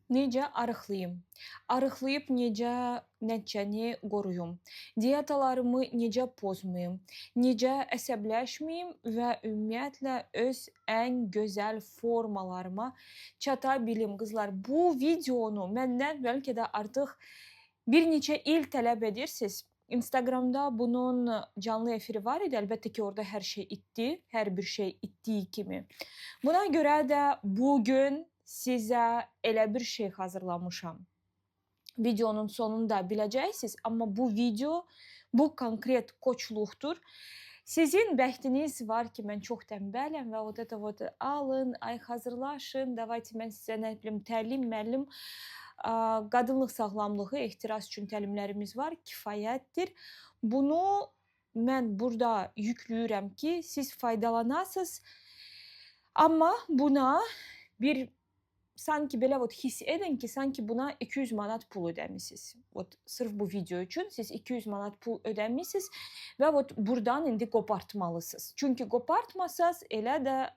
Necə arıqlayım? Arıqlayıb necə nəticəni qoruyum? Diyetalarımı necə pozmayım? Necə əsəbləşməyim və ümumiyyətlə öz ən gözəl formalarıma çata bilim? Qızlar, bu videonu məndən bəlkə də artıq bir neçə il tələb edirsiniz. Instagramda bunun canlı efiri var idi. Əlbəttə ki, orada hər şey itdi. Hər bir şey itdiyi kimi. Buna görə də bu gün sizə elə bir şey hazırlamışam. Videonun sonunda biləcəksiniz, amma bu video, bu konkret koçluqdur. Sizin bəxtiniz var ki, mən çox tənbələm və вот это вот alın, ay hazırlaşın, davайте mən sizə nə bilim təlim-məlim, qadınlıq sağlamlığı, ehtiras üçün təlimlərimiz var, kifayətdir. Bunu mən burada yükləyirəm ki, siz faydalanasınız. Amma buna bir sanki belə вот hiss edin ki, sanki buna 200 manat pul ödəmisiniz. Вот sırf bu video üçün siz 200 manat pul ödəmisiniz və вот burdan indi qopartmalısınız. Çünki qopartmasaz elə də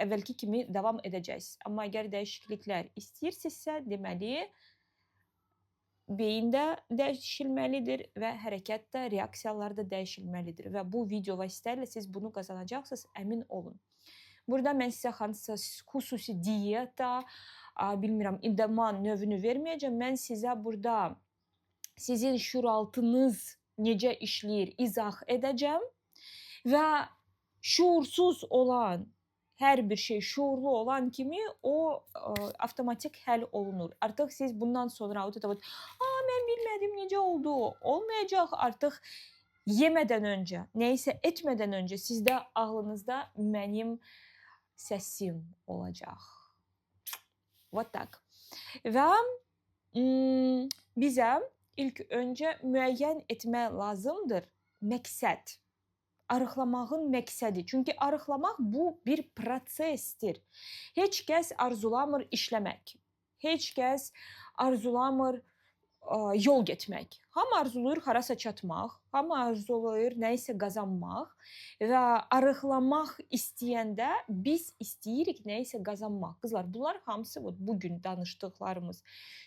əvvəlki kimi davam edəcəksiniz. Amma əgər dəyişikliklər istəyirsinizsə, deməli beyin də dəyişilməlidir və hərəkət də, reaksiyalar da dəyişilməlidir və bu video vasitəsilə siz bunu qazanacaqsınız, əmin olun. Burada mən sizə hansısa xüsusi diyeta, bilmirəm, idman növünü verməyəcəm. Mən sizə burada sizin şuuraltınız necə işləyir izah edəcəm və şuursuz olan hər bir şey şuurlu olan kimi o avtomatik həll olunur. Artıq siz bundan sonra mən bilmədim necə oldu, olmayacaq artıq yemədən öncə, nəyisə etmədən öncə sizdə ağlınızda mənim səsim olacaq. Вот так. Və bizə ilk öncə müəyyən etmək lazımdır məqsəd. Arıqlamağın məqsədi. Çünki arıqlamaq bu bir prosesdir. Heç kəs arzulamır işləmək. Heç kəs arzulamır yol getmək. Hamı arzulayır harasa çatmaq, hamı arzulayır nəyisə qazanmaq və arıqlamaq istəyəndə biz istəyirik nəyisə qazanmaq. Qızlar, bunlar hamısı bu gün danışdıqlarımız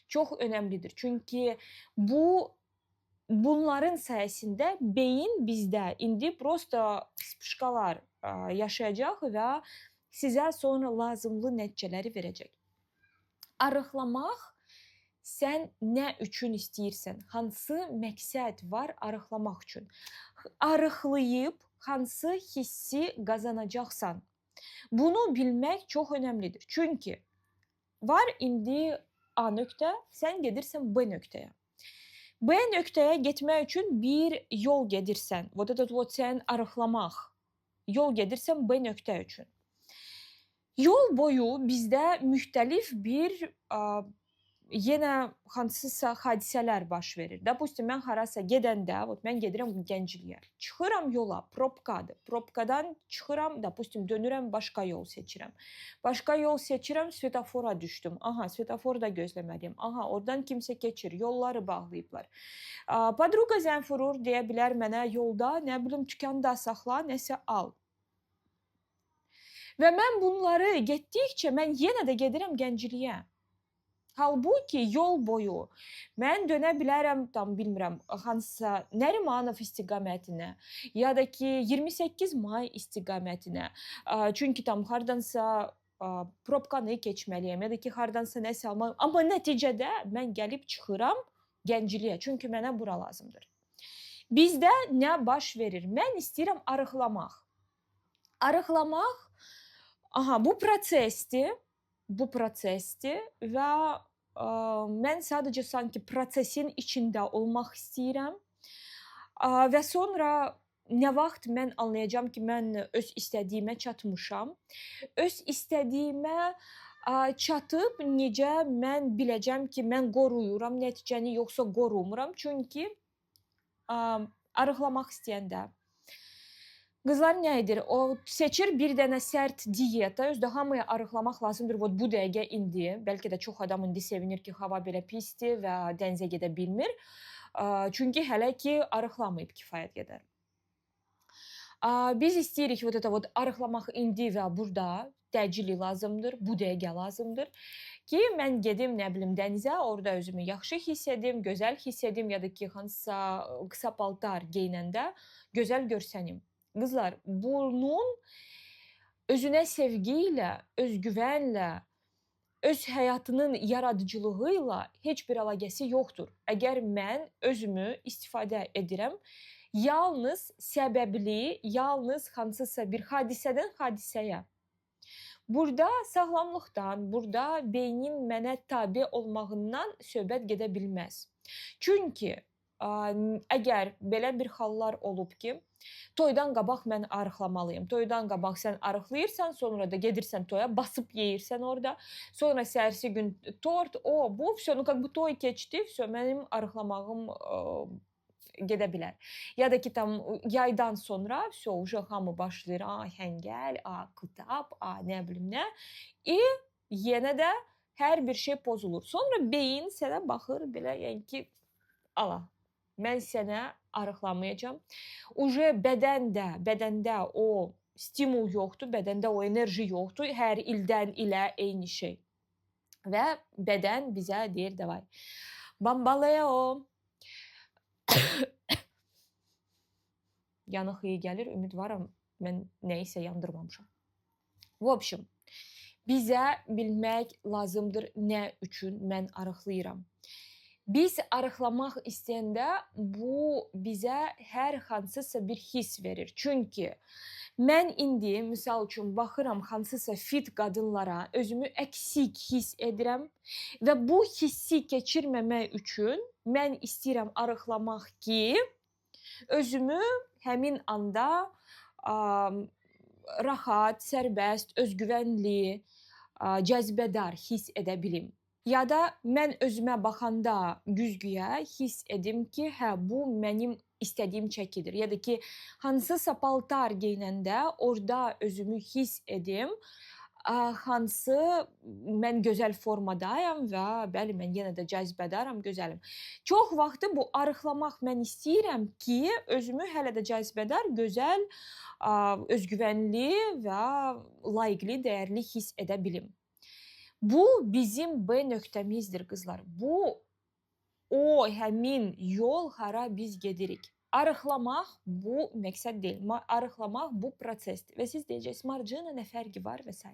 çox önəmlidir. Çünki bunların sayəsində beyin bizdə indi prosta spışkalar yaşayacaq və sizə sonra lazımlı nəticələri verəcək. Arıqlamaq sən nə üçün istəyirsən? Hansı məqsəd var arıqlamaq üçün? Arıqlayıb hansı hissi qazanacaqsan? Bunu bilmək çox önəmlidir. Çünki var indi A nöqtə, sən gedirsən B nöqtəyə. B nöqtəyə getmək üçün bir yol gedirsən. Вот этот вот sən arıqlamaq. Yol gedirsən B nöqtə üçün. Yol boyu bizdə müxtəlif bir yenə hansısa hadisələr baş verir. Допустим, mən harasa gedəndə, mən gedirəm Gəncəliyə. Çıxıram yola, probkadır. Probkadan çıxıram, допустим, dönürəm, başqa yol seçirəm. Başqa yol seçirəm, svetofora düşdüm. Aha, svetoforda gözləməliyəm. Aha, oradan kimsə keçir, yolları bağlayıblar. Podruga zəng vurur, deyə bilər mənə yolda, nə bilim, dükanda saxla, nəsə al. Və mən bunları getdikcə mən yenə də gedirəm Gəncəliyə. Halbuki yol boyu mən dönə bilərəm, tam bilmirəm, hansısa Nərimanov istiqamətinə ya da ki 28 may istiqamətinə. Çünki tam hardansa probkanı keçməliyəm ya da ki hardansa nəsə almalıyam. Amma nəticədə mən gəlib çıxıram Gəncəliyə. Çünki mənə bura lazımdır. Bizdə nə baş verir? Mən istəyirəm arıqlamaq. Arıqlamaq, bu prosesdir. Bu prosesdir və mən sadəcə sanki prosesin içində olmaq istəyirəm və sonra nə vaxt mən anlayacağam ki, mən öz istədiyimə çatmışam. Öz istədiyimə çatıb necə mən biləcəm ki, mən qoruyuram nəticəni yoxsa qorumuram. Çünki arıqlamaq istəyəndə qızlar nə edir? O seçir bir dənə sərt diyeta, özdə hamıya arıqlamaq lazımdır. Bu dəqiqə indi, bəlkə də çox adam indi sevinir ki, hava belə pisdir və dənizə gedə bilmir. Çünki hələ ki arıqlamayıb kifayət qədər. Biz istəyirik вот это вот arıqlamaq indi və burada təcili lazımdır, bu dəqiqə lazımdır ki, mən gedim, nə bilim, dənizə, orada özümü yaxşı hiss edim, gözəl hiss edim ya da ki, hansısa qısa paltar geyinəndə gözəl görsənim. Qızlar, bunun özünə sevgi ilə, özgüvənlə, öz həyatının yaradıcılığı ilə heç bir əlaqəsi yoxdur. Əgər mən özümü istifadə edirəm, yalnız səbəbli, yalnız hansısa bir hadisədən hadisəyə. Burada sağlamlıqdan, burada beynin mənə tabe olmağından söhbət gedə bilməz. Çünki əgər belə bir hallar olub ki, toydan qabaq mən arıqlamalıyım. Toydan qabaq sən arıqlayırsan, sonra da gedirsən toya, basıb yeyirsən orada. Sonra səhərsi gün tort, o, bu, всё, ну как бы toy keçdi, всё, mənim arıqlamağım gedə bilər. Ya da ki, tam yaydan sonra всё, уже hamı başlayır, həngəl, kitab, nə bilim nə. Yenə də hər bir şey pozulur. Sonra beyin sənə baxır belə, yəni ki, ala, mən sənə arıqlamayacağam. Uje bədəndə o stimul yoxdur, bədəndə o enerji yoxdur. Hər ildən ilə eyni şey. Və bədən bizə deyir, davay, bambaleo. Yanıq iyi gəlir, ümidvaram mən nəyisə yandırmamışam. В общем, bizə bilmək lazımdır nə üçün mən arıqlayıram. Biz arıqlamaq istəyəndə bu bizə hər hansısa bir hiss verir. Çünki mən indi, misal üçün, baxıram hansısa fit qadınlara, özümü əksik hiss edirəm və bu hissi keçirməmək üçün mən istəyirəm arıqlamaq ki, özümü həmin anda rahat, sərbəst, özgüvənli, cazibədar hiss edə bilim. Ya da mən özümə baxanda güzgüyə hiss edim ki, hə, bu mənim istədiyim çəkidir. Ya da ki, hansısa paltar geyinəndə orada özümü hiss edim, hansı mən gözəl formadayam və bəli, mən yenə də cazibədaram, gözəlim. Çox vaxtı bu arıqlamaq mən istəyirəm ki, özümü hələ də cazibədar, gözəl, özgüvənli və layiqli, dəyərli hiss edə bilim. Bu bizim B nöqtəmizdir, qızlar. Bu o həmin yol hara biz gedirik. Arıqlamaq bu məqsəd deyil. Arıqlamaq bu prosesdir. Və siz deyəcəksiniz, Marcina, nə fərqi var və s.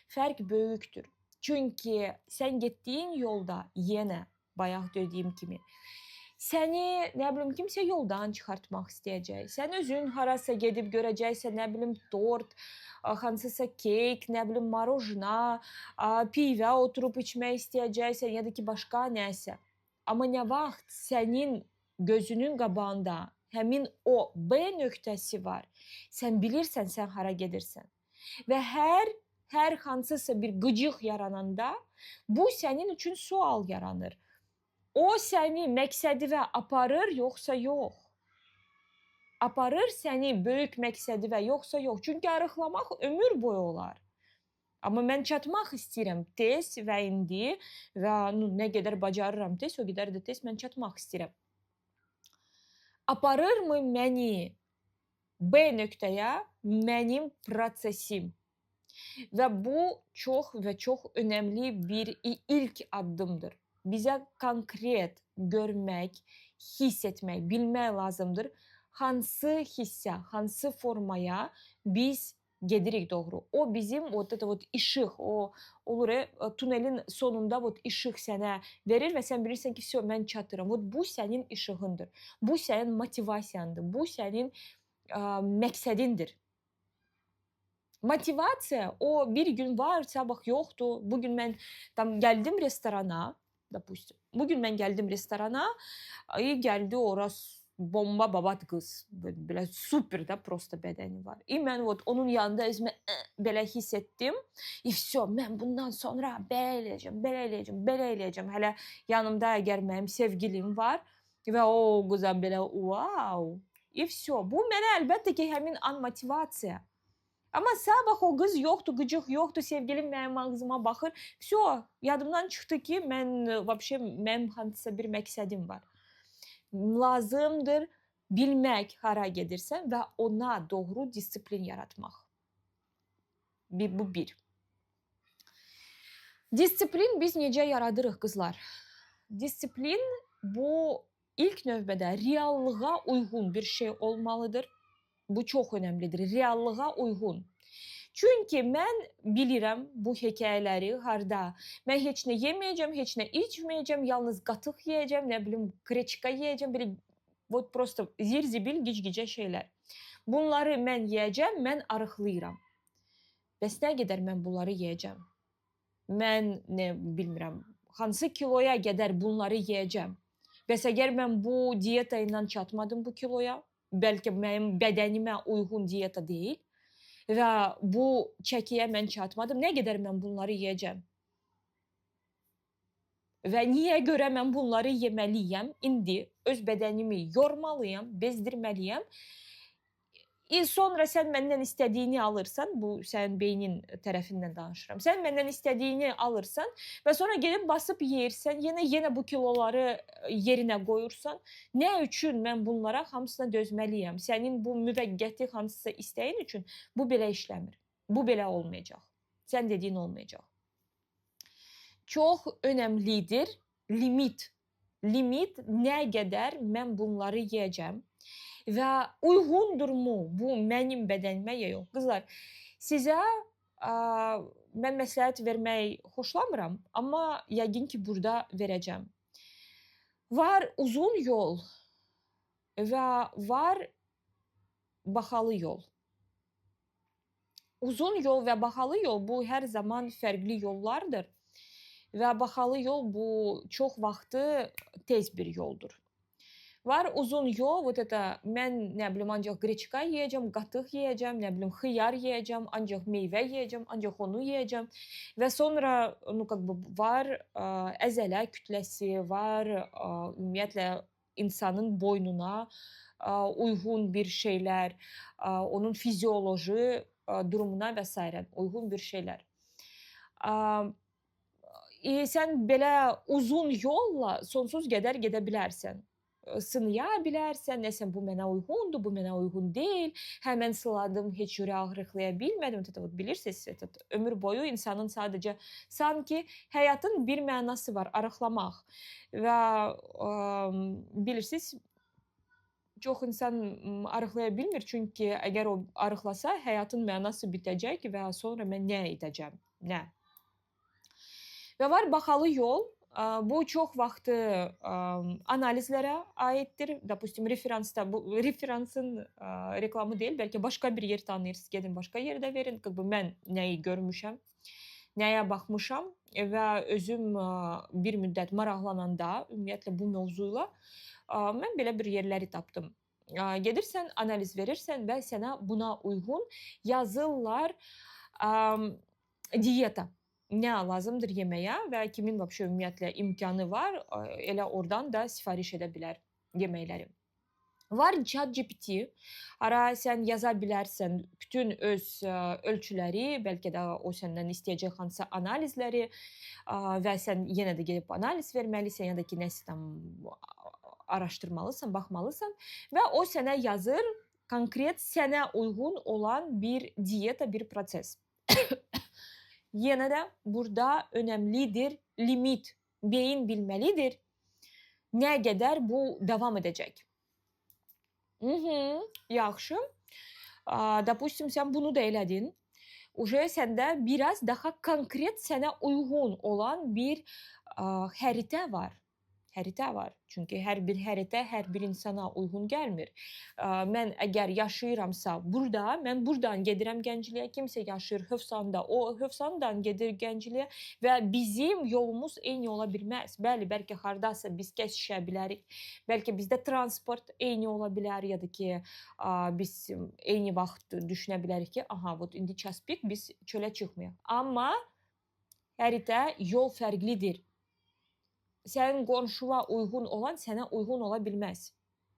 Fərq böyükdür. Çünki sən getdiyin yolda yenə bayaq dediyim kimi səni, nə bilim, kimsə yoldan çıxartmaq istəyəcək. Sən özün harasa gedib görəcəksən, nə bilim, tort, hansısa kek, nə bilim, marojna, pivə oturub içmək istəyəcəksən ya da ki, başqa nəsə. Amma nə vaxt sənin gözünün qabağında həmin o B nöqtəsi var, sən bilirsən sən hara gedirsən. Və hər hansısa bir qıcıq yarananda bu sənin üçün sual yaranır. O səni məqsədivə aparır, yoxsa yox? Aparır səni böyük məqsədivə, yoxsa yox? Çünki arıqlamaq ömür boyu olar. Amma mən çatmaq istəyirəm tez və indi və nə qədər bacarıram tez, o qədər də tez mən çatmaq istəyirəm. Aparırmı məni B nöqtəyə mənim prosesim? Və bu çox və çox önəmli bir ilk addımdır. Bizə konkret görmək, hiss etmək, bilmək lazımdır. Hansı hissə, hansı formaya biz gedirik doğru. O bizim işıq, o olur, tunelin sonunda işıq sənə verir və sən bilirsən ki, всё, mən çatırım. Bu sənin işığındır. Bu sənin motivasiyandır. Bu sənin məqsədindir. Motivasiya o bir gün var, sabah yoxdur. Bugün mən tam gəldim restorana, допустим. Bugün mən gəldim restorana, gəldi orası bomba babat qız. Belə super da prosta bədəni var. Mən onun yanında özümü belə hiss etdim. Всё, mən bundan sonra belə eləyəcəm, belə eləyəcəm, belə eləyəcəm. Hələ yanımda əgər mənim sevgilim var və o qıza belə wow. Всё, bu mənə əlbəttə ki, həmin an motivasiya. Amma sabah o qız yoxdur, qıcıq yoxdur, sevgilim mənim ağzıma baxır. Всё, yadımdan çıxdı ki, mənim hansısa bir məqsədim var. Lazımdır bilmək hara gedirsən və ona doğru disiplin yaratmaq. Bu bir. Disiplin biz necə yaradırıq qızlar? Disiplin bu ilk növbədə reallığa uyğun bir şey olmalıdır. Bu çox önəmlidir. Reallığa uyğun. Çünki mən bilirəm bu hekayələri harda. Mən heç nə yeməyəcəm, heç nə içməyəcəm, yalnız qatıq yeyəcəm, nə bilim, qreçka yeyəcəm, belə вот просто zirzibil, gic-gicə şeylər. Bunları mən yeyəcəm, mən arıqlayıram. Bəs nə qədər mən bunları yeyəcəm? Mən nə bilmirəm, hansı kiloya qədər bunları yeyəcəm? Bəs əgər mən bu diyeta ilə çatmadım bu kiloya, bəlkə mənim bədənimə uyğun diyeta deyil və bu çəkiyə mən çatmadım, nə qədər mən bunları yeyəcəm? Və niyə görə mən bunları yeməliyəm? İndi öz bədənimi yormalıyam, bezdirməliyəm. Sonra sən məndən istədiyini alırsan, bu sənin beynin tərəfindən danışıram. Sən məndən istədiyini alırsan və sonra gedib basıb yeyirsən, yenə bu kiloları yerinə qoyursan, nə üçün mən bunlara hamısına dözməliyəm? Sənin bu müvəqqəti hansısa istəyin üçün bu belə işləmir. Bu belə olmayacaq. Sən dediyin olmayacaq. Çox önəmlidir limit. Limit nə qədər mən bunları yeyəcəm və uyğundurmu bu mənim bədənimə ya yox? Qızlar, sizə mən məsləhət vermək xoşlamıram, amma yəqin ki, burada verəcəm. Var uzun yol və var bahalı yol. Uzun yol və bahalı yol bu hər zaman fərqli yollardır və bahalı yol bu çox vaxtı tez bir yoldur. Var uzun yol, вот это mən nə bilim ancaq qreçka yeyəcəm, qatıq yeyəcəm, nə bilim xiyar yeyəcəm, ancaq meyvə yeyəcəm, ancaq onu yeyəcəm və sonra var əzələ kütləsi, var ümumiyyətlə insanın boynuna uyğun bir şeylər, onun fizioloji durumuna və s. uyğun bir şeylər. Sən belə uzun yolla sonsuz qədər gedə bilərsən. Sınaya bilərsən, nəsə bu mənə uyğundur, bu mənə uyğun deyil. Həmən sıladım, heç ürək ağrıqlaya bilmədim. Bilirsiniz, ömür boyu insanın sadəcə sanki həyatın bir mənası var, arıqlamaq. Və bilirsiniz, çox insan arıqlaya bilmir, çünki əgər o arıqlasa, həyatın mənası bitəcək və sonra mən nə edəcəm, nə? Və var bahalı yol. Bu çox vaxtı analizlərə aiddir. Допустим, bu referansın reklamı deyil, bəlkə başqa bir yer tanıyırsınız, gedin başqa yerdə verin. Mən nəyi görmüşəm, nəyə baxmışam və özüm bir müddət maraqlananda, ümumiyyətlə bu mövzuyla, mən belə bir yerləri tapdım. Gedirsən, analiz verirsən və sənə buna uyğun yazırlar diyeta. Nə lazımdır yeməyə və kimin ümumiyyətlə imkanı var, elə oradan da sifariş edə bilər yeməkləri. Var ChatGPT, ara sən yaza bilərsən bütün öz ölçüləri, bəlkə də o səndən istəyəcək hansısa analizləri və sən yenə də gedib analiz verməlisən, ya da ki, nəsə araşdırmalısan, baxmalısan və o sənə yazır konkret sənə uyğun olan bir diyeta, bir proses. Yenə də burada önəmlidir limit. Beyin bilməlidir nə qədər bu davam edəcək. Yaxşı. Допустим, sən bunu da elədin. Səndə biraz daha konkret sənə uyğun olan bir xəritə var. Xəritə var. Çünki hər bir xəritə hər bir insana uyğun gəlmir. Mən əgər yaşayıramsa burada, mən buradan gedirəm Gəncəliyə, kimsə yaşayır Hövsanda, o Hövsandan gedir Gəncəliyə və bizim yolumuz eyni ola bilməz. Bəli, bəlkə hardasa biz kəsişə bilərik, bəlkə bizdə transport eyni ola bilər, ya da ki, biz eyni vaxt düşünə bilərik ki, indi ças pik, biz çölə çıxmayaq. Amma xəritə, yol fərqlidir. Sənin qonşuna uyğun olan sənə uyğun ola bilməz.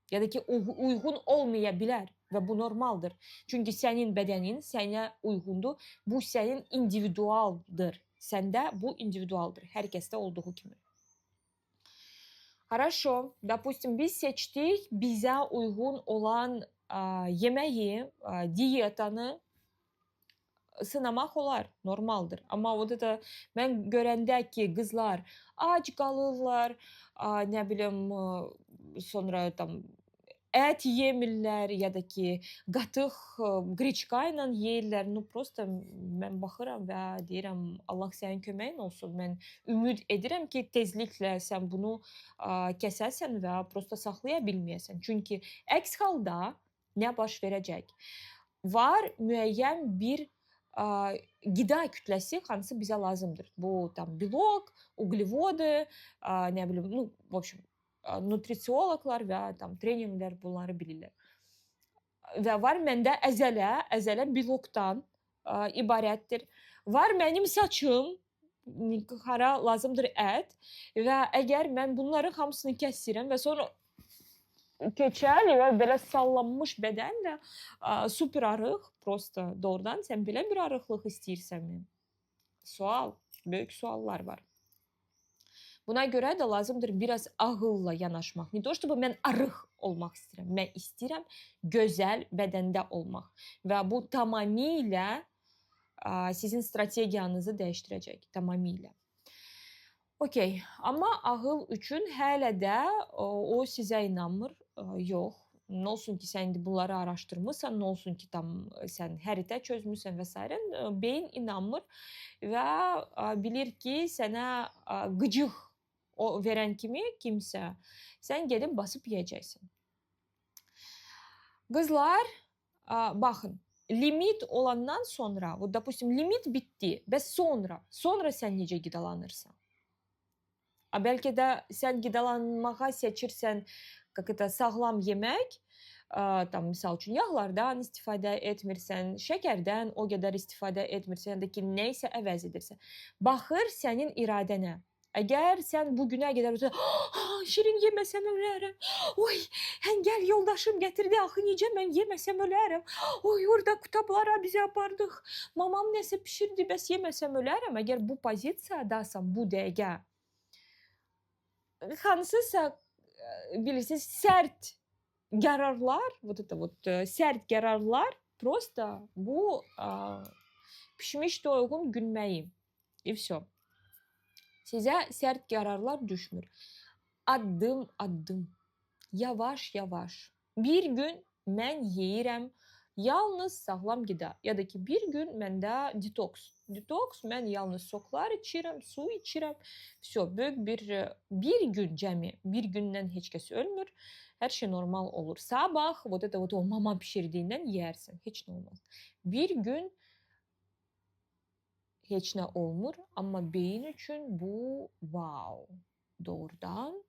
Ya da ki, uyğun olmaya bilər və bu normaldır. Çünki sənin bədənin sənə uyğundur. Bu sənin individualdır. Səndə bu individualdır. Hər kəsdə olduğu kimi. Хорошо. Допустим, biz seçtik bize uygun olan yemeği, diyetanı sınamak olar, normaldır. Ama o da ben görəndə ki, qızlar ac qalırlar, nə bilim, sonra tam ət yemirlər ya da ki, qatıq qreçka ilə yeyirlər. Ну, просто mən baxıram və deyirəm, Allah sənin köməyin olsun. Mən ümid edirəm ki, tezliklə sən bunu kəsəsən və prosta saxlaya bilməyəsən. Çünki əks halda nə baş verəcək? Var müəyyən bir qida kütləsi hansı bizə lazımdır. Bu tam belok, uglevоды, nə bilim, ну, в общем, nutrisiologlar və tam trenerlər bunları bilirlər. Və var məndə əzələ belokdan ibarətdir. Var mənim saçım, hara lazımdır ət və əgər mən bunların hamısını kəsirəm və sonra keçəl və belə sallanmış bədənlə super arıq, prosta doğrudan sən belə bir arıqlıq istəyirsənmi? Sual, böyük suallar var. Buna görə də lazımdır biraz ağılla yanaşmaq. Ne то, чтобы mən arıq olmaq istəyirəm. Mən istəyirəm gözəl bədəndə olmaq. Və bu tamamilə sizin strategiyanızı dəyişdirəcək. Tamamilə. Okey. Amma ağıl üçün hələ də o sizə inanmır. Yox. Nə olsun ki, sən indi bunları araşdırmısan, nə olsun ki, tam sən xəritə çözmüsən və s. Beyin inanmır və bilir ki, sənə qıcıq o verən kimi kimsə, sən gedib basıb yeyəcəksən. Qızlar, baxın, limit olandan sonra, допустим, limit bitdi və sonra sən necə qidalanırsan? Bəlkə də sən qidalanmağa seçirsən sağlam yemək, tam misal üçün yağlardan istifadə etmirsən, şəkərdən o qədər istifadə etmirsən, ya da ki, nə isə əvəz edirsən. Baxır sənin iradənə. Əgər sən bu günə qədər şirin yeməsəm ölərəm. Oy, əngəl yoldaşım gətirdi, axı necə mən yeməsəm ölərəm. Oy, orada kitablara bizi apardıq. Mamam nəsə pişirdi, bəs yeməsəm ölərəm. Əgər bu pozisiyadasan bu dəqiqə, hansısa bilirsiniz sərt qərarlar, sərt qərarlar prosta bu pişmiş toyuğun gülməyi. И все. Sizə sərt qərarlar düşmür. Addım, yavaş. Bir gün mən yeyirəm yalnız sağlam qida. Ya da ki, bir gün məndə detoks. Detoks, mən yalnız soklar içirəm, su içirəm. Все, böyük bir gün cəmi, bir gündən heç kəs ölmür. Hər şey normal olur. Sabah, o mama pişirdiyindən yeyərsən. Heç nə olmaz. Bir gün heç nə olmur, amma beyin üçün bu wow, doğrudan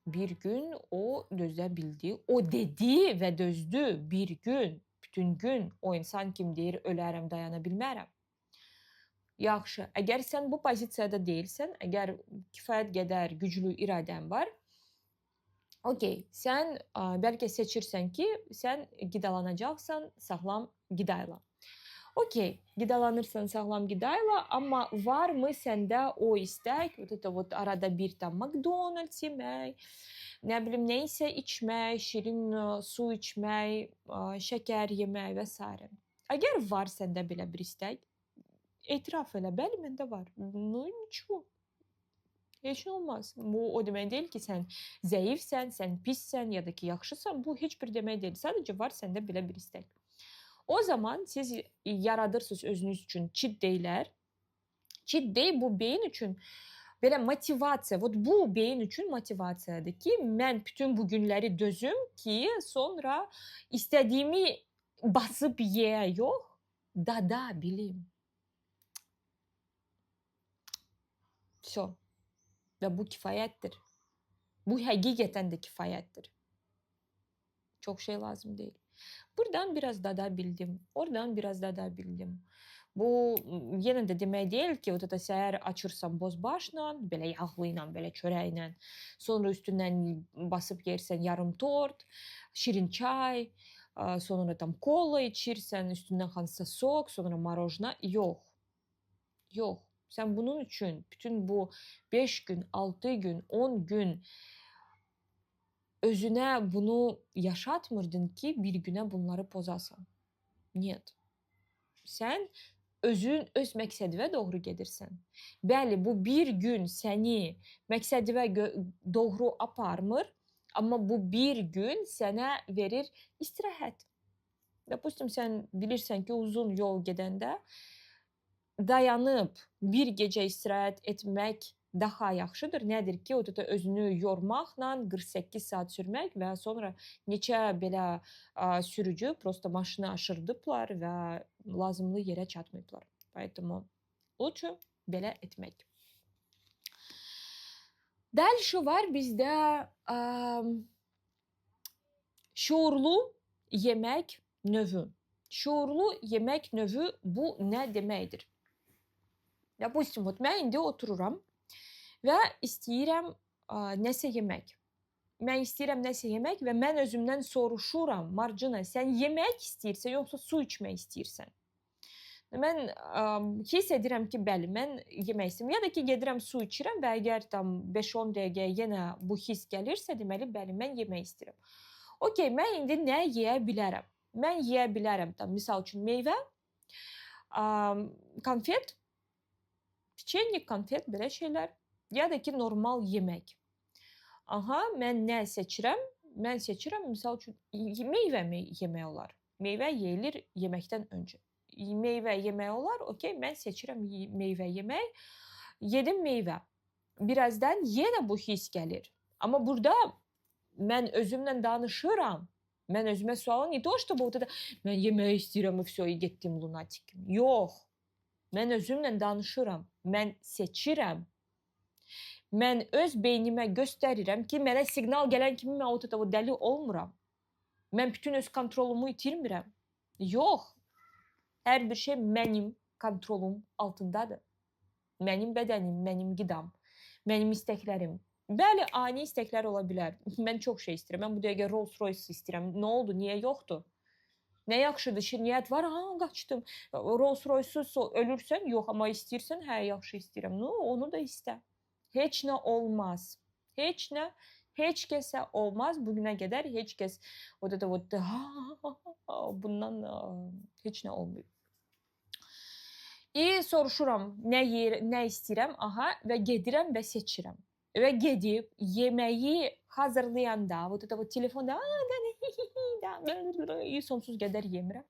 bir gün o dözə bildi, o dedi və dözdü bir gün, bütün gün o insan kim deyir, ölərəm, dayana bilmərəm. Yaxşı, əgər sən bu pozisiyada deyilsən, əgər kifayət qədər güclü iradən var, okey, sən bəlkə seçirsən ki, sən qidalanacaqsan sağlam qidayla. Okey, qidalanırsan sağlam qidayla, amma varmı səndə o istək, arada bir tam McDonald's yemək, nə bilim, nə isə içmək, şirin su içmək, şəkər yemək və s. Əgər var səndə belə bir istək, etiraf elə, bəli, məndə var. No, nичего. Heç nə olmaz. Bu o demək deyil ki, sən zəifsən, sən pissən ya da ki, yaxşısan. Bu heç bir demək deyil. Sadəcə var səndə belə bir istək. O zaman siz yaradırsınız özünüz üçün cheat day'lər. Cheat day bu beyin üçün belə motivasiya. Bu beyin üçün motivasiyadır ki, mən bütün bu günləri dözüm ki, sonra istədiyimi basıb yeyə yox, dada bilim. Все. Və bu kifayətdir. Bu həqiqətən də kifayətdir. Çok şey lazım değil. Buradan biraz dada bildim. Oradan biraz dada bildim. Bu yenə də demək deyil ki, səhər açırsan bozbaşla, belə yağlı ilə, belə çörəklə, sonra üstündən basıb yersən yarım tort, şirin çay, sonra tam kola içirsən, üstündən hansısa sok, sonra marojna. Yox. Yox. Sen bunun için bütün bu 5 gün, 6 gün, 10 gün özüne bunu yaşatmırdın ki bir güne bunları pozasan. Нет. Sen özün öz məqsədivə doğru gedirsən. Bəli, bu bir gün səni məqsədivə doğru aparmır, amma bu bir gün sənə verir istirahət. Допустим, sən bilirsən ki, uzun yol gedəndə dayanıb bir gecə istirahət etmək daha yaxşıdır. Nədir ki, o da özünü yormaqla 48 saat sürmək və sonra neçə belə sürücü prosta maşını aşırdıblar və lazımlı yerə çatmayıblar. Поэтому lütfü belə etmək. Дальше var bizdə şuurlu yemək növü. Şuurlu yemək növü bu nə deməkdir? Допустим, вот mən indi otururam və istəyirəm nəsə yemək. Mən istəyirəm nəsə yemək və mən özümdən soruşuram, Marcina, sən yemək istəyirsən, yoxsa su içmək istəyirsən? Mən hiss edirəm ki, bəli, mən yemək istəyirəm. Ya da ki, gedirəm su içirəm və əgər tam 5-10 dəqiqəyə yenə bu hiss gəlirsə, deməli, bəli, mən yemək istəyirəm. Okey, mən indi nə yeyə bilərəm? Mən yeyə bilərəm, tam, misal üçün, meyvə, konfet, pechennik, konfet, belə şeylər. Ya da ki, normal yemək. Aha, mən nə seçirəm? Mən seçirəm, misal üçün, meyvə yemək olar. Meyvə yeyilir yeməkdən öncə. Meyvə yemək olar, okey, mən seçirəm meyvə yemək. Yedim meyvə. Birazdan yenə bu his gəlir. Amma burada mən özümlə danışıram. Mən özümə sualım, не то, чтобы вот это, mən yemək istəyirəm, все, и getdim lunatikim. Yox. Mən özümlə danışıram. Mən seçirəm. Mən öz beynimə göstərirəm ki, mənə siqnal gələn kimi mən o dəli olmuram. Mən bütün öz kontrolumu itirmirəm. Yox. Hər bir şey mənim kontrolum altındadır. Mənim bədənim, mənim qidam, mənim istəklərim. Bəli, ani istəklər ola bilər. Mən çox şey istəyirəm. Mən bu dəqiqə Rolls Royce istəyirəm. Nə oldu? Niyə yoxdur? Nə yaxşıdır, şirniyyət var, qaçdım. Rolls Royce-suz ölürsən, yox, amma istəyirsən, hə, yaxşı istəyirəm. No, onu da istə. Heç nə olmaz. Heç nə, heç kəsə olmaz. Bugünə qədər heç kəs bundan heç nə olmuyor. Soruşuram, nə istəyirəm, aha, və gedirəm və seçirəm. Və gedib yeməyi hazırlayanda, telefonda sonsuz qədər yemirəm.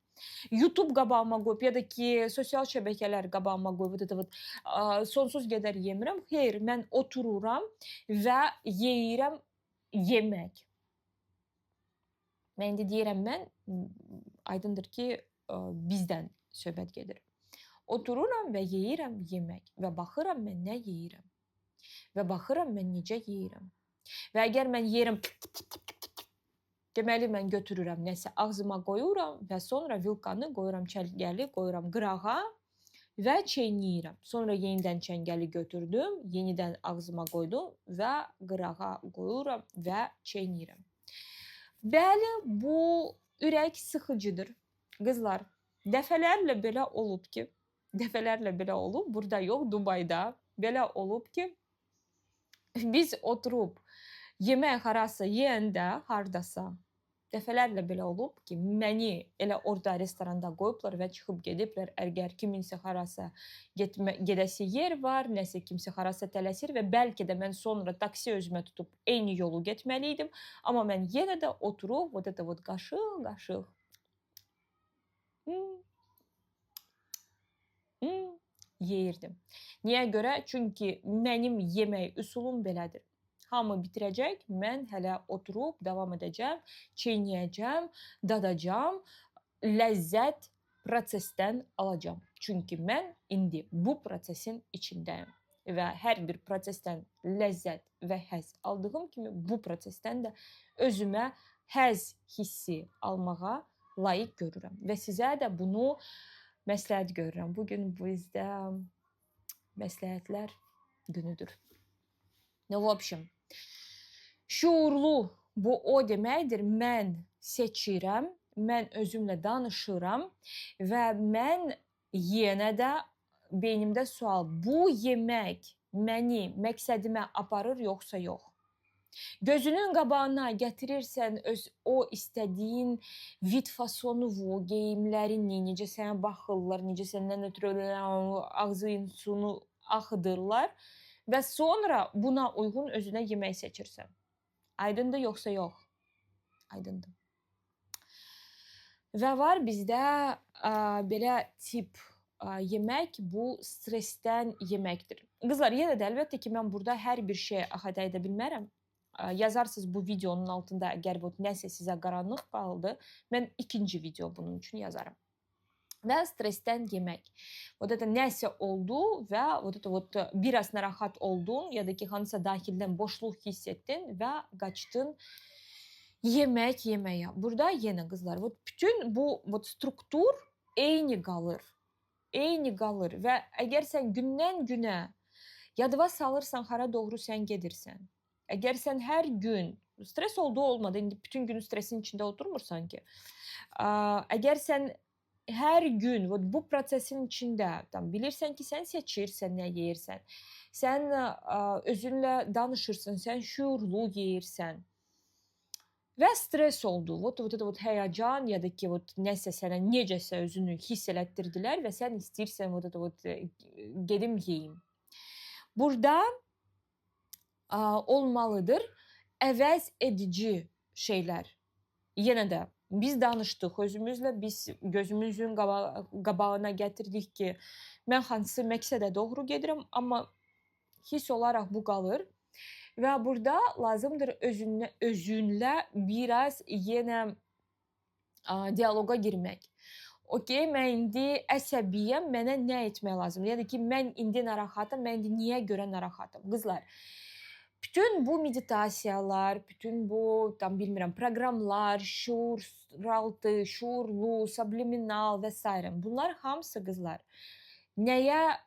YouTube qabağıma qoyub ya da ki, sosial şəbəkələr qabağıma qoyub sonsuz qədər yemirəm. Xeyr, mən otururam və yeyirəm yemək. Mən indi deyirəm, mən aydındır ki, bizdən söhbət gedir. Otururam və yeyirəm yemək və baxıram mən nə yeyirəm. Və baxıram mən necə yeyirəm. Və əgər mən yeyirəm, deməli mən götürürəm nəsə ağzıma qoyuram və sonra vilkanı qoyuram çəngəli, qoyuram qırağa və çeynəyirəm. Sonra yenidən çəngəli götürdüm, yenidən ağzıma qoydum və qırağa qoyuram və çeynəyirəm. Bəli, bu ürək sıxıcıdır. Qızlar, dəfələrlə belə olub ki, burada yox, Dubayda belə olub ki, biz oturub yemək harasa yeyəndə, hardasa, dəfələrlə belə olub ki, məni elə orada restoranda qoyublar və çıxıb gediblər, əgər kiminsə harasa gedəsi yer var, nəsə kimsə harasa tələsir və bəlkə də mən sonra taksi özümə tutub eyni yolu getməliydim, amma mən yenə də oturub, qaşıq, yeyirdim. Niyə görə? Çünki mənim yemək üsulum belədir. Hamı bitirəcək, mən hələ oturub davam edəcəm, çeynəyəcəm, dadacam, ləzzət prosesdən alacam. Çünki mən indi bu prosesin içindəyim və hər bir prosesdən ləzzət və həzz aldığım kimi bu prosesdən də özümə həzz hissi almağa layiq görürəm və sizə də bunu məsləhət görürəm. Bugün bizdə məsləhətlər günüdür. В общем, şuurlu bu o deməkdir. Mən seçirəm, mən özümlə danışıram və mən yenə də beynimdə sual, bu yemək məni məqsədimə aparır yoxsa yox? Gözünün qabağına gətirirsən o istədiyin vid fasonovu, geyimlərini, necə sənə baxırlar, necə səndən ötrü ağzının suyunu axıdırlar və sonra buna uyğun özünə yemək seçirsən. Aydındır yoxsa yox? Aydındır. Və var bizdə belə tip yemək, bu stressdən yeməkdir. Qızlar, yenə də əlbəttə ki, mən burada hər bir şey əhatə edə bilmərəm. Yazarsınız bu videonun altında, əgər nəsə sizə qaranlıq qaldı, mən ikinci video bunun üçün yazarım. Və stressdən yemək. Nəsə oldu və biraz narahat oldun ya da ki, hansısa daxildən boşluq hiss etdin və qaçdın yemək yeməyə. Burada yenə qızlar, bütün bu struktur eyni qalır. Eyni qalır və əgər sən gündən günə yadıva salırsan, hara doğru sən gedirsən. Əgər sən hər gün, stres oldu olmadı, indi bütün gün stresin içində oturmursan ki. Əgər sən hər gün bu prosesin içində bilirsən ki, sən seçirsən nə yeyirsən, sən özünlə danışırsan, sən şuurlu yeyirsən və stres oldu, həyəcan ya da ki, nəsə sənə necəsə özünü hiss elətdirdilər və sən istəyirsən gedim yeyim. Burada olmalıdır əvəz edici şeylər. Yenə də biz danışdıq özümüzlə, biz gözümüzün qabağına gətirdik ki, mən hansı məqsədə doğru gedirəm, amma hiss olaraq bu qalır. Və burada lazımdır özünlə biraz yenə dialoqa girmək. Okey, mən indi əsəbiyəm, mənə nə etmək lazımdır? Yəni ki, mən indi narahatım, mən indi niyə görə narahatım? Qızlar, bütün bu meditasiyalar, bütün bu bilmirəm, proqramlar, şuuraltı, şuurlu, subliminal və s. bunlar hamısı qızlar nəyə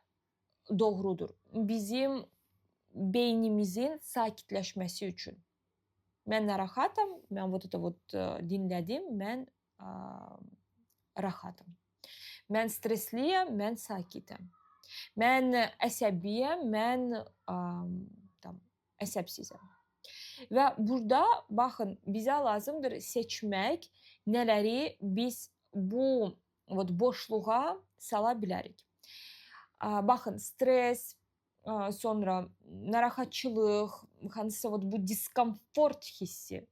doğrudur? Bizim beynimizin sakitləşməsi üçün. Mən narahatam, mən dinlədim, mən rahatım. Mən stresliyəm, mən sakitəm. Mən əsəbiyəm, mən əsəbsizəm. Və burada, baxın, bizə lazımdır seçmək nələri biz bu boşluğa sala bilərik. Baxın, stres, sonra narahatçılıq, hansısa bu diskomfort hissi.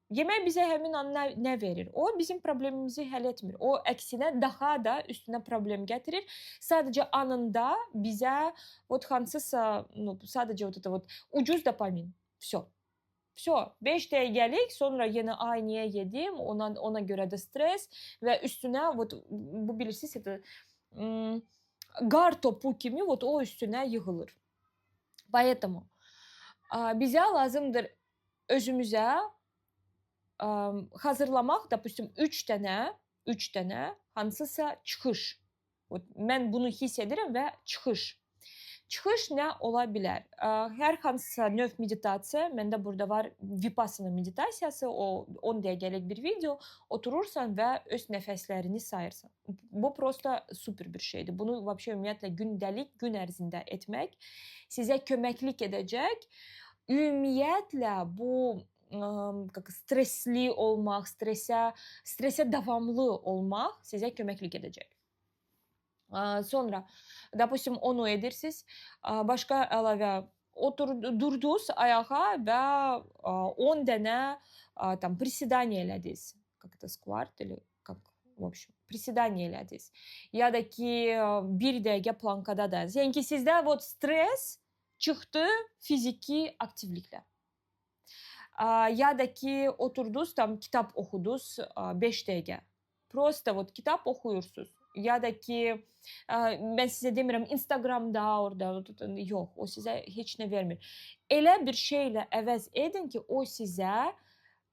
Yemək bizə həmin an nə verir? O bizim problemimizi həll etmir. O əksinə daha da üstünə problem gətirir. Sadəcə anında bizə hansısa sadəcə ucuz dopamin. Всё. 5 dəqiqəlik, sonra yenə ay niyə yedim, ona görə də stres və üstünə bu bilirsiniz, qar topu kimi o üstünə yığılır. Поэтому bizə lazımdır özümüzə hazırlamaq, допустим, 3 dənə hansısa çıxış. Mən bunu hiss edirəm və çıxış. Çıxış nə ola bilər? Hər hansısa növ meditasiya, məndə burada var Vipassana meditasiyası, o 10 dəqiqəlik bir video, oturursan və öz nəfəslərini sayırsan. Bu prosta super bir şeydir. Bunu ümumiyyətlə gündəlik, gün ərzində etmək sizə köməklik edəcək. Ümumiyyətlə bu stresli olmaq, stresə davamlı olmaq sizə köməklik edəcək. Sonra, допустим, onu edirsiniz, başqa əlavə durdunuz ayağa və 10 dənə приседание elədiniz. Как-то squat или как, в общем, приседание elədiniz. Ya da ki, 1 dəqiqə plankada da. Yəni ki, sizdə stres çıxdı fiziki aktivliklə. Ya da ki, oturdunuz, kitab oxudunuz 5 dəqiqə. Prosta kitab oxuyursunuz. Ya da ki, mən sizə demirəm, Instagramda, orada, yox, o sizə heç nə vermir. Elə bir şeylə əvəz edin ki, o sizə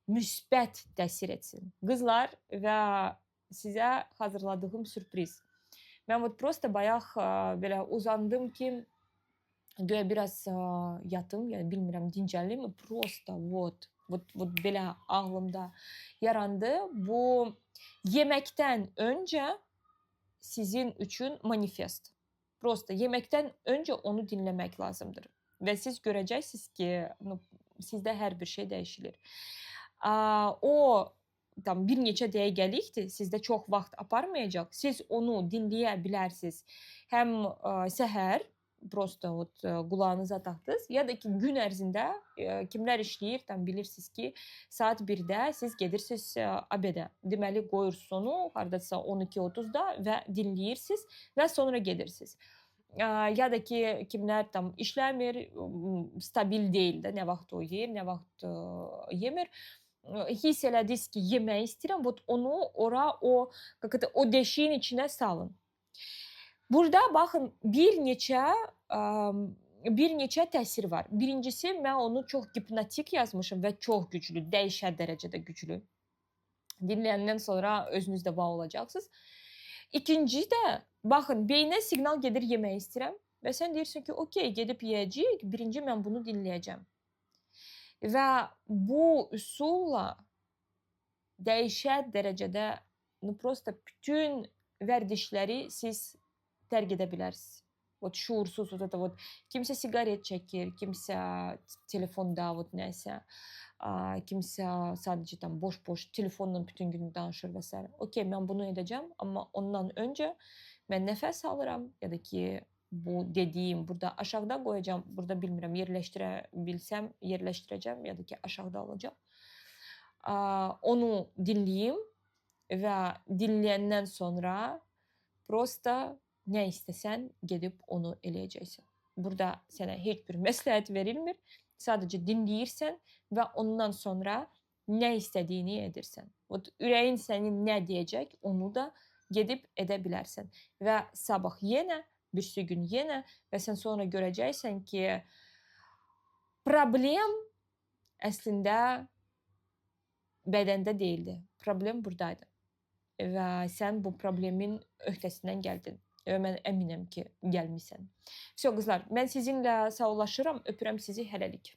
müsbət təsir etsin. Qızlar və sizə hazırladığım sürpriz. Mən prosta bayaq belə uzandım ki, göyə biraz yatım, yəni bilmirəm, dincəlim, prosta belə ağlımda yarandı. Bu yeməkdən öncə sizin üçün manifest. Prosta yeməkdən öncə onu dinləmək lazımdır və siz görəcəksiniz ki, ну, sizdə hər bir şey dəyişilir. O tam bir neçə dəqiqəlikdir, sizdə çox vaxt aparmayacaq. Siz onu dinləyə bilərsiniz. Həm səhər prosta qulağınıza taxdınız ya da ki gün ərzində kimlər işləyir, tam bilirsiniz ki, saat 1-də siz gedirsiniz abedə. Deməli qoyursunuz onu hardasa 12:30-da və dinləyirsiniz və sonra gedirsiniz. Ya da ki, kimlər tam işləmir, stabil deyil də, nə vaxt o yeyir, nə vaxt yemir. Hiss elədiniz ki, yemək istəyirəm, onu ora o deşiyin içinə salın. Burada baxın bir neçə təsir var. Birincisi, mən onu çox hipnotik yazmışım və çox güclü, dəhşət dərəcədə güclü. Dinləyəndən sonra özünüz də wow olacaqsınız. İkinci də, baxın, beyinə siqnal gedir yemək istəyirəm və sən deyirsən ki, okey, gedib yeyəcəyik, birinci mən bunu dinləyəcəm. Və bu üsulla dəhşət dərəcədə, prosta bütün vərdişləri siz tərk edə bilərsiniz. Şuursuz, kimsə siqaret çəkir, kimsə telefonda, nəsə, kimsə sadəcə tam boş-boş telefonla bütün gün danışır və s. Okey, mən bunu edəcəm, amma ondan öncə mən nəfəs alıram ya da ki, bu dediyim burada aşağıda qoyacam, burada bilmirəm, yerləşdirə bilsəm yerləşdirəcəm ya da ki, aşağıda alacam. Onu dinləyim və dinləyəndən sonra prosta nə istəsən gedib onu eləyəcəksən. Burada sənə heç bir məsləhət verilmir. Sadəcə dinləyirsən və ondan sonra nə istədiyini edirsən. Ürəyin sənin nə deyəcək, onu da gedib edə bilərsən. Və sabah yenə, birisi gün yenə və sən sonra görəcəksən ki, problem əslində bədəndə deyildi. Problem buradaydı. Və sən bu problemin öhdəsindən gəldin. Və mən əminəm ki, gəlmisən. Qızlar, mən sizinlə sağollaşıram. Öpürəm sizi, hələlik.